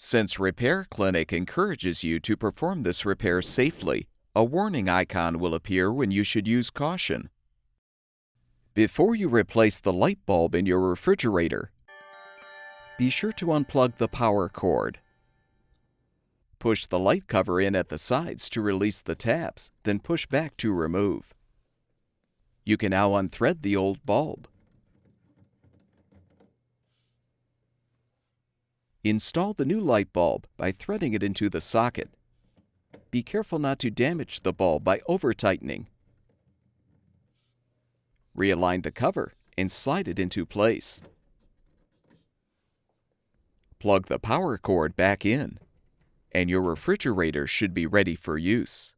Since Repair Clinic encourages you to perform this repair safely, a warning icon will appear when you should use caution. Before you replace the light bulb in your refrigerator, be sure to unplug the power cord. Push the light cover in at the sides to release the tabs, then push back to remove. You can now unthread the old bulb. Install the new light bulb by threading it into the socket. Be careful not to damage the bulb by over-tightening. Realign the cover and slide it into place. Plug the power cord back in, and your refrigerator should be ready for use.